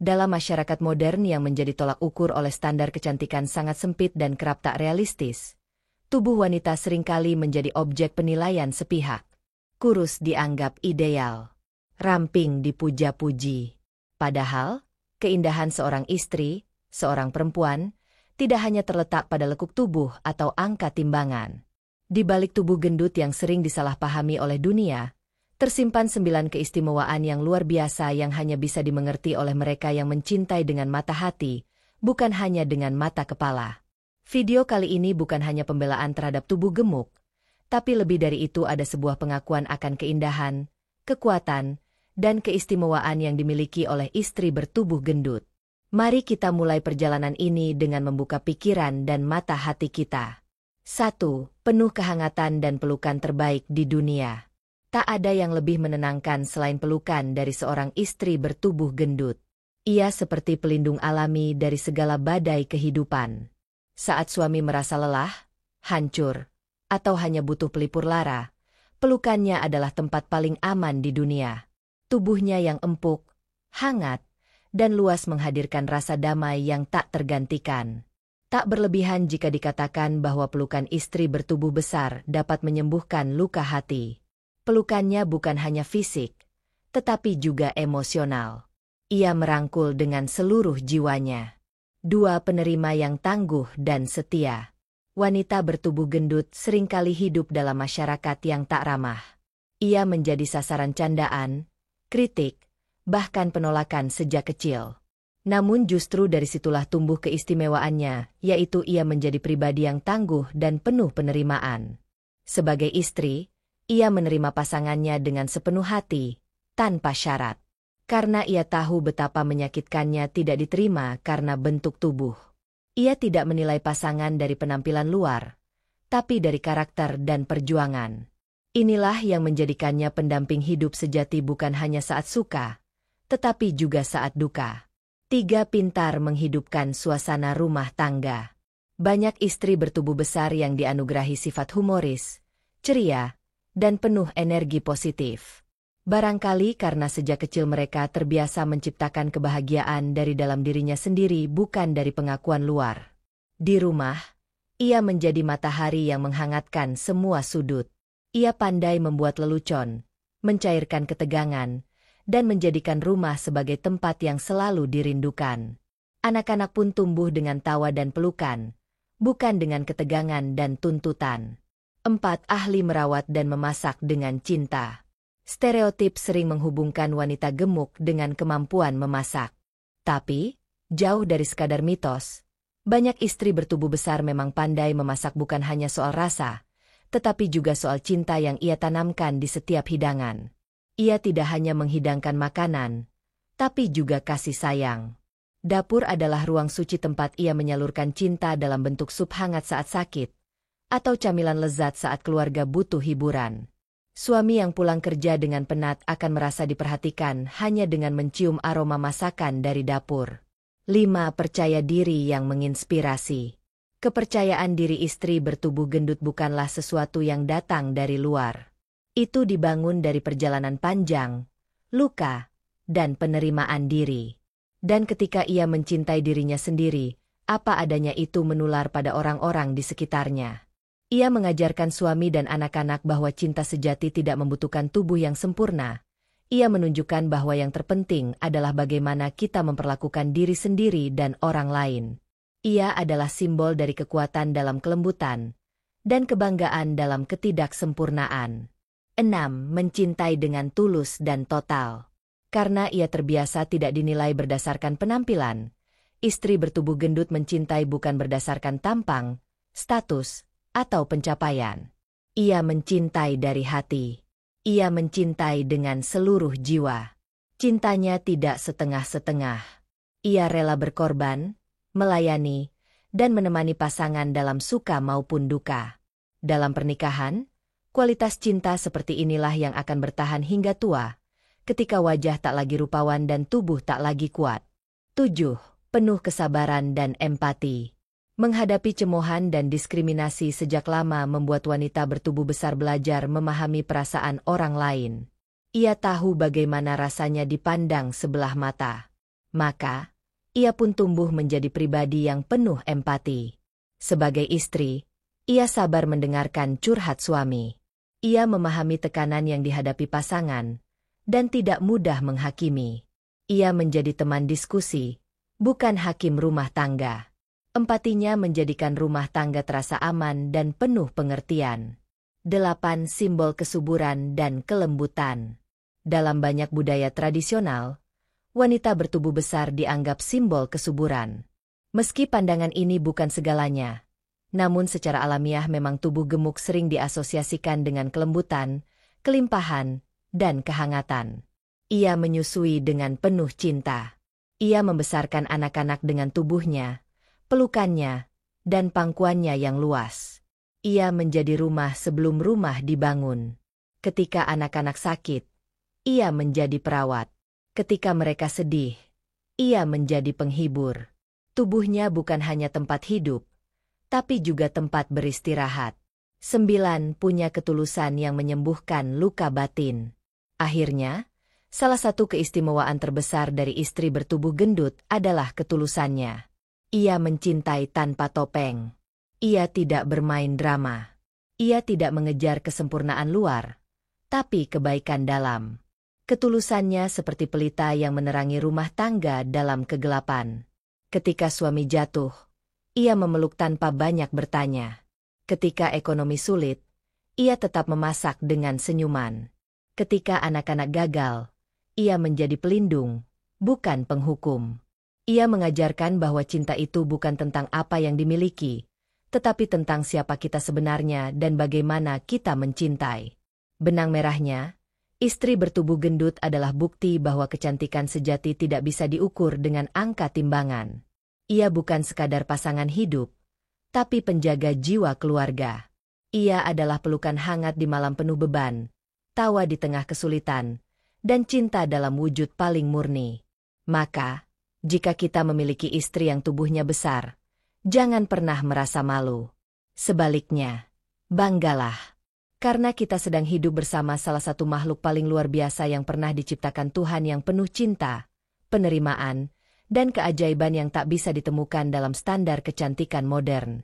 Dalam masyarakat modern yang menjadi tolak ukur oleh standar kecantikan sangat sempit dan kerap tak realistis, tubuh wanita seringkali menjadi objek penilaian sepihak. Kurus dianggap ideal, ramping dipuja-puji. Padahal, keindahan seorang istri, seorang perempuan, tidak hanya terletak pada lekuk tubuh atau angka timbangan. Di balik tubuh gendut yang sering disalahpahami oleh dunia, tersimpan 9 keistimewaan yang luar biasa yang hanya bisa dimengerti oleh mereka yang mencintai dengan mata hati, bukan hanya dengan mata kepala. Video kali ini bukan hanya pembelaan terhadap tubuh gemuk, tapi lebih dari itu ada sebuah pengakuan akan keindahan, kekuatan, dan keistimewaan yang dimiliki oleh istri bertubuh gendut. Mari kita mulai perjalanan ini dengan membuka pikiran dan mata hati kita. 1. Penuh kehangatan dan pelukan terbaik di dunia. Tak ada yang lebih menenangkan selain pelukan dari seorang istri bertubuh gendut. Ia seperti pelindung alami dari segala badai kehidupan. Saat suami merasa lelah, hancur, atau hanya butuh pelipur lara, pelukannya adalah tempat paling aman di dunia. Tubuhnya yang empuk, hangat, dan luas menghadirkan rasa damai yang tak tergantikan. Tak berlebihan jika dikatakan bahwa pelukan istri bertubuh besar dapat menyembuhkan luka hati. Pelukannya bukan hanya fisik, tetapi juga emosional. Ia merangkul dengan seluruh jiwanya. 2. Penerima yang tangguh dan setia. Wanita bertubuh gendut seringkali hidup dalam masyarakat yang tak ramah. Ia menjadi sasaran candaan, kritik, bahkan penolakan sejak kecil. Namun justru dari situlah tumbuh keistimewaannya, yaitu ia menjadi pribadi yang tangguh dan penuh penerimaan. Sebagai istri, ia menerima pasangannya dengan sepenuh hati, tanpa syarat. Karena ia tahu betapa menyakitkannya tidak diterima karena bentuk tubuh. Ia tidak menilai pasangan dari penampilan luar, tapi dari karakter dan perjuangan. Inilah yang menjadikannya pendamping hidup sejati bukan hanya saat suka, tetapi juga saat duka. 3. Pintar menghidupkan suasana rumah tangga. Banyak istri bertubuh besar yang dianugerahi sifat humoris, ceria, dan penuh energi positif. Barangkali karena sejak kecil mereka terbiasa menciptakan kebahagiaan dari dalam dirinya sendiri bukan dari pengakuan luar. Di rumah, ia menjadi matahari yang menghangatkan semua sudut. Ia pandai membuat lelucon, mencairkan ketegangan, dan menjadikan rumah sebagai tempat yang selalu dirindukan. Anak-anak pun tumbuh dengan tawa dan pelukan, bukan dengan ketegangan dan tuntutan. 4. Ahli merawat dan memasak dengan cinta. Stereotip sering menghubungkan wanita gemuk dengan kemampuan memasak. Tapi, jauh dari sekadar mitos, banyak istri bertubuh besar memang pandai memasak bukan hanya soal rasa, tetapi juga soal cinta yang ia tanamkan di setiap hidangan. Ia tidak hanya menghidangkan makanan, tapi juga kasih sayang. Dapur adalah ruang suci tempat ia menyalurkan cinta dalam bentuk sup hangat saat sakit, atau camilan lezat saat keluarga butuh hiburan. Suami yang pulang kerja dengan penat akan merasa diperhatikan hanya dengan mencium aroma masakan dari dapur. 5. Percaya diri yang menginspirasi. Kepercayaan diri istri bertubuh gendut bukanlah sesuatu yang datang dari luar. Itu dibangun dari perjalanan panjang, luka, dan penerimaan diri. Dan ketika ia mencintai dirinya sendiri, apa adanya itu menular pada orang-orang di sekitarnya. Ia mengajarkan suami dan anak-anak bahwa cinta sejati tidak membutuhkan tubuh yang sempurna. Ia menunjukkan bahwa yang terpenting adalah bagaimana kita memperlakukan diri sendiri dan orang lain. Ia adalah simbol dari kekuatan dalam kelembutan dan kebanggaan dalam ketidaksempurnaan. 6. Mencintai dengan tulus dan total. Karena ia terbiasa tidak dinilai berdasarkan penampilan, istri bertubuh gendut mencintai bukan berdasarkan tampang, status, atau pencapaian. Ia mencintai dari hati. Ia mencintai dengan seluruh jiwa. Cintanya tidak setengah-setengah. Ia rela berkorban, melayani, dan menemani pasangan dalam suka maupun duka. Dalam pernikahan, kualitas cinta seperti inilah yang akan bertahan hingga tua, ketika wajah tak lagi rupawan dan tubuh tak lagi kuat. 7. Penuh kesabaran dan empati. Menghadapi cemoohan dan diskriminasi sejak lama membuat wanita bertubuh besar belajar memahami perasaan orang lain. Ia tahu bagaimana rasanya dipandang sebelah mata. Maka, ia pun tumbuh menjadi pribadi yang penuh empati. Sebagai istri, ia sabar mendengarkan curhat suami. Ia memahami tekanan yang dihadapi pasangan, dan tidak mudah menghakimi. Ia menjadi teman diskusi, bukan hakim rumah tangga. Empatinya menjadikan rumah tangga terasa aman dan penuh pengertian. 8. Simbol kesuburan dan kelembutan. Dalam banyak budaya tradisional, wanita bertubuh besar dianggap simbol kesuburan. Meski pandangan ini bukan segalanya, namun secara alamiah memang tubuh gemuk sering diasosiasikan dengan kelembutan, kelimpahan, dan kehangatan. Ia menyusui dengan penuh cinta. Ia membesarkan anak-anak dengan tubuhnya, pelukannya, dan pangkuannya yang luas. Ia menjadi rumah sebelum rumah dibangun. Ketika anak-anak sakit, ia menjadi perawat. Ketika mereka sedih, ia menjadi penghibur. Tubuhnya bukan hanya tempat hidup, tapi juga tempat beristirahat. 9. Punya ketulusan yang menyembuhkan luka batin. Akhirnya, salah satu keistimewaan terbesar dari istri bertubuh gendut adalah ketulusannya. Ia mencintai tanpa topeng. Ia tidak bermain drama. Ia tidak mengejar kesempurnaan luar, tapi kebaikan dalam. Ketulusannya seperti pelita yang menerangi rumah tangga dalam kegelapan. Ketika suami jatuh, ia memeluk tanpa banyak bertanya. Ketika ekonomi sulit, ia tetap memasak dengan senyuman. Ketika anak-anak gagal, ia menjadi pelindung, bukan penghukum. Ia mengajarkan bahwa cinta itu bukan tentang apa yang dimiliki, tetapi tentang siapa kita sebenarnya dan bagaimana kita mencintai. Benang merahnya, istri bertubuh gendut adalah bukti bahwa kecantikan sejati tidak bisa diukur dengan angka timbangan. Ia bukan sekadar pasangan hidup, tapi penjaga jiwa keluarga. Ia adalah pelukan hangat di malam penuh beban, tawa di tengah kesulitan, dan cinta dalam wujud paling murni. Maka, jika kita memiliki istri yang tubuhnya besar, jangan pernah merasa malu. Sebaliknya, banggalah. Karena kita sedang hidup bersama salah satu makhluk paling luar biasa yang pernah diciptakan Tuhan, yang penuh cinta, penerimaan, dan keajaiban yang tak bisa ditemukan dalam standar kecantikan modern.